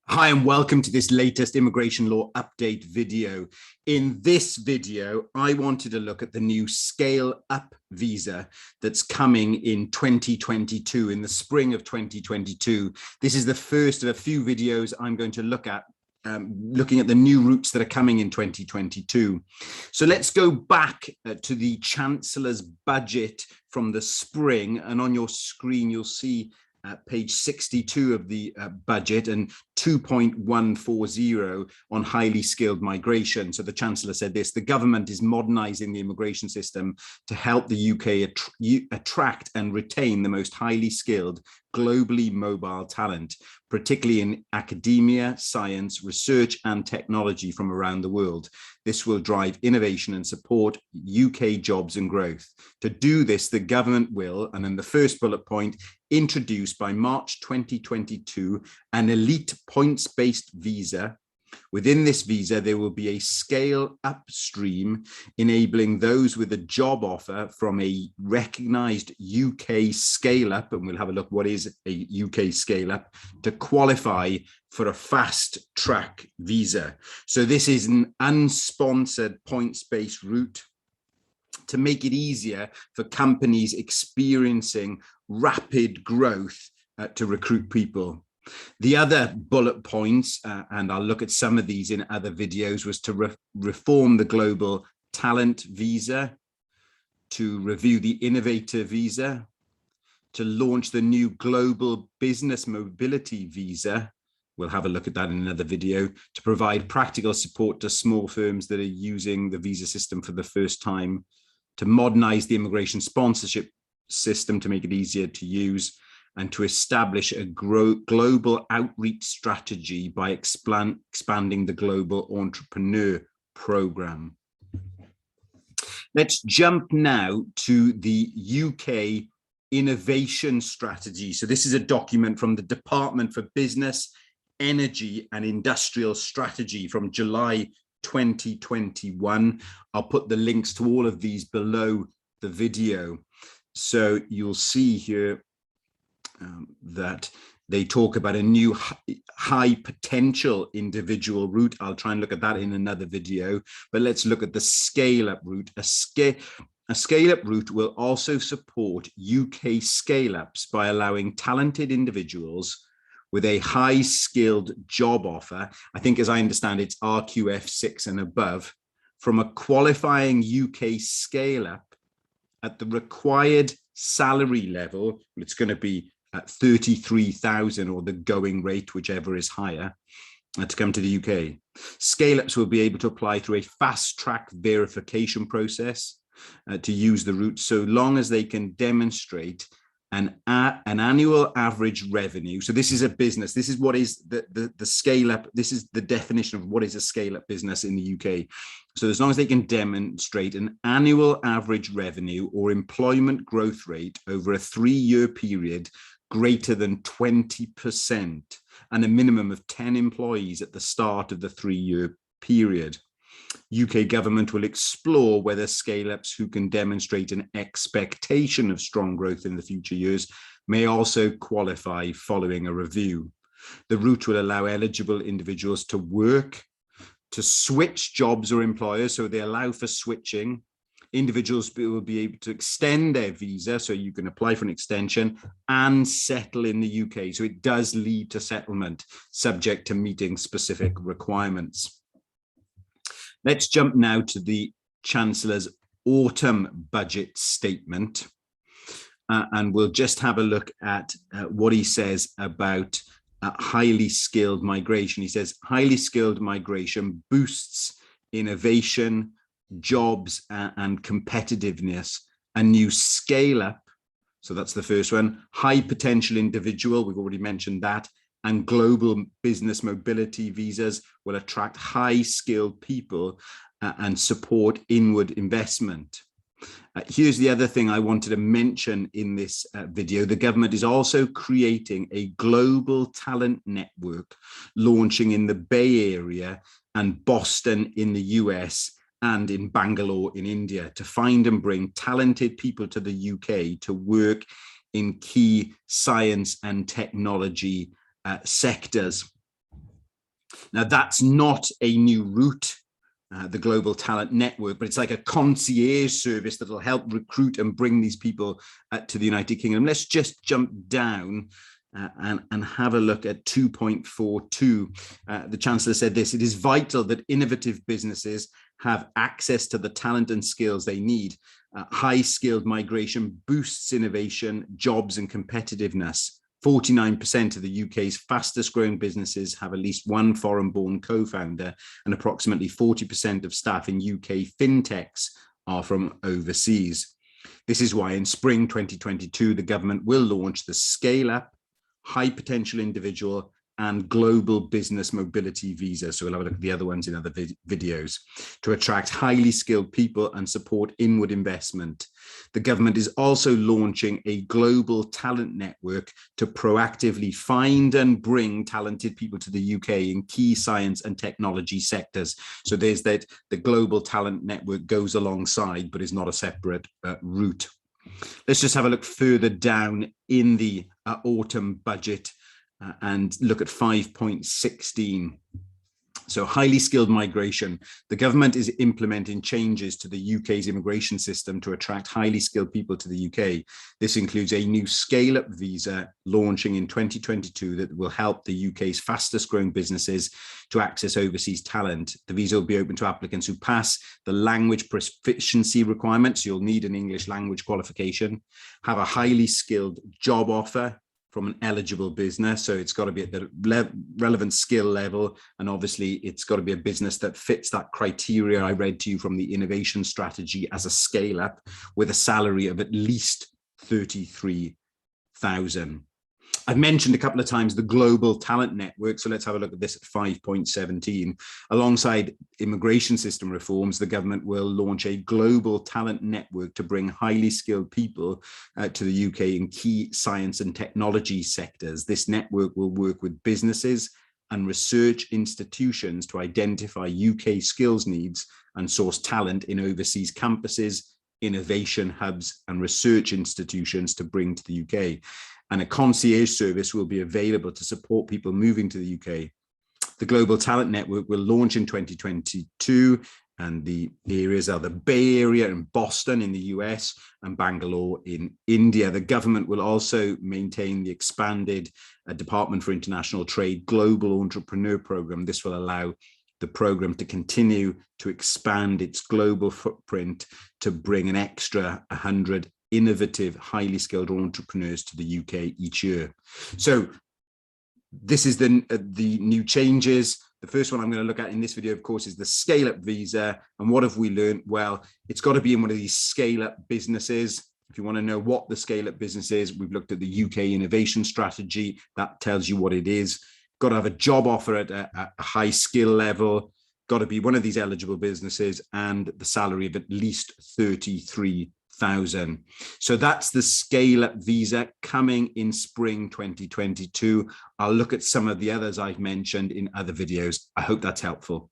Hi, and welcome to this latest immigration law update video. In this video, I wanted to look at the new Scale Up visa that's coming in 2022, in the spring of 2022. This is the first of a few videos I'm going to look at, looking at the new routes that are coming in 2022. So let's go back to the Chancellor's budget from the spring, and on your screen you'll see page 62 of the budget and 2.140 on highly skilled migration. So the Chancellor said this: the government is modernising the immigration system to help the UK attract and retain the most highly skilled, globally mobile talent, particularly in academia, science, research and technology from around the world. This will drive innovation and support UK jobs and growth. To do this, the government will, and then the first bullet point, introduce by March 2022 an elite points-based visa. Within this visa, there will be a scale up stream enabling those with a job offer from a recognized UK scale up, and we'll have a look what is a UK scale up, to qualify for a fast track visa. So this is an unsponsored points-based route to make it easier for companies experiencing rapid growth to recruit people. The other bullet points, and I'll look at some of these in other videos, was to reform the global talent visa, to review the innovator visa, to launch the new global business mobility visa. We'll have a look at that in another video, to provide practical support to small firms that are using the visa system for the first time, to modernize the immigration sponsorship system to make it easier to use, and to establish a global outreach strategy by expanding the Global Entrepreneur Programme. Let's jump now to the UK Innovation Strategy. So this is a document from the Department for Business, Energy and Industrial Strategy from July 2021. I'll put the links to all of these below the video. So you'll see here that they talk about a new high potential individual route. I'll try and look at that in another video, but let's look at the scale up route. A scale up route will also support UK scale ups by allowing talented individuals with a high skilled job offer, I think as I understand it's RQF6 and above, from a qualifying UK scale up at the required salary level. It's going to be at 33,000 or the going rate, whichever is higher, to come to the UK. Scale-ups will be able to apply through a fast-track verification process to use the route, so long as they can demonstrate an annual average revenue. So this is a business. This is what is the scale-up. This is the definition of what is a scale-up business in the UK. So as long as they can demonstrate an annual average revenue or employment growth rate over a 3-year period greater than 20% and a minimum of 10 employees at the start of the 3-year period. UK government will explore whether scale-ups who can demonstrate an expectation of strong growth in the future years may also qualify following a review. The route will allow eligible individuals to work, to switch jobs or employers, so they allow for switching. Individuals will be able to extend their visa, so you can apply for an extension and settle in the UK. So it does lead to settlement, subject to meeting specific requirements. Let's jump now to the Chancellor's autumn budget statement, and we'll just have a look at what he says about highly skilled migration. He says highly skilled migration boosts innovation, jobs and competitiveness. A new scale up, so that's the first one, high potential individual, we've already mentioned that, and global business mobility visas will attract high skilled people and support inward investment. Here's the other thing I wanted to mention in this video. The government is also creating a global talent network, launching in the Bay Area and Boston in the US and in Bangalore in India, to find and bring talented people to the UK to work in key science and technology sectors. Now, that's not a new route, the Global Talent Network, but it's like a concierge service that will help recruit and bring these people to the United Kingdom. Let's just jump down and have a look at 2.42. The Chancellor said this: it is vital that innovative businesses have access to the talent and skills they need. High-skilled migration boosts innovation, jobs and competitiveness. 49% of the UK's fastest growing businesses have at least one foreign-born co-founder, and approximately 40% of staff in UK fintechs are from overseas. This is why in spring 2022, the government will launch the Scale Up, High Potential Individual and Global Business Mobility Visa. So we'll have a look at the other ones in other videos, to attract highly skilled people and support inward investment. The government is also launching a global talent network to proactively find and bring talented people to the UK in key science and technology sectors. So there's that, the global talent network goes alongside, but is not a separate route. Let's just have a look further down in the autumn budget and look at 5.16. So highly skilled migration. The government is implementing changes to the UK's immigration system to attract highly skilled people to the UK. This includes a new scale-up visa launching in 2022 that will help the UK's fastest growing businesses to access overseas talent. The visa will be open to applicants who pass the language proficiency requirements. You'll need an English language qualification, have a highly skilled job offer from an eligible business. So it's got to be at the relevant skill level. And obviously it's got to be a business that fits that criteria I read to you from the innovation strategy as a scale up, with a salary of at least 33,000. I've mentioned a couple of times the Global Talent Network, so let's have a look at this at 5.17. Alongside immigration system reforms, the government will launch a global talent network to bring highly skilled people to the UK in key science and technology sectors. This network will work with businesses and research institutions to identify UK skills needs and source talent in overseas campuses, innovation hubs and research institutions to bring to the UK. And a concierge service will be available to support people moving to the UK. The Global Talent Network will launch in 2022, and the areas are the Bay Area and Boston in the US and Bangalore in India. The government will also maintain the expanded Department for International Trade Global Entrepreneur Program. This will allow the program to continue to expand its global footprint to bring an extra 100 innovative, highly skilled entrepreneurs to the UK each year. So this is the new changes. The first one I'm going to look at in this video, of course, is the scale-up visa. And what have we learned? Well, it's got to be in one of these scale-up businesses. If you want to know what the scale-up business is, we've looked at the UK innovation strategy. That tells you what it is. Got to have a job offer at a high skill level. Got to be one of these eligible businesses, and the salary of at least 33,000. So that's the scale-up visa coming in spring 2022. I'll look at some of the others I've mentioned in other videos. I hope that's helpful.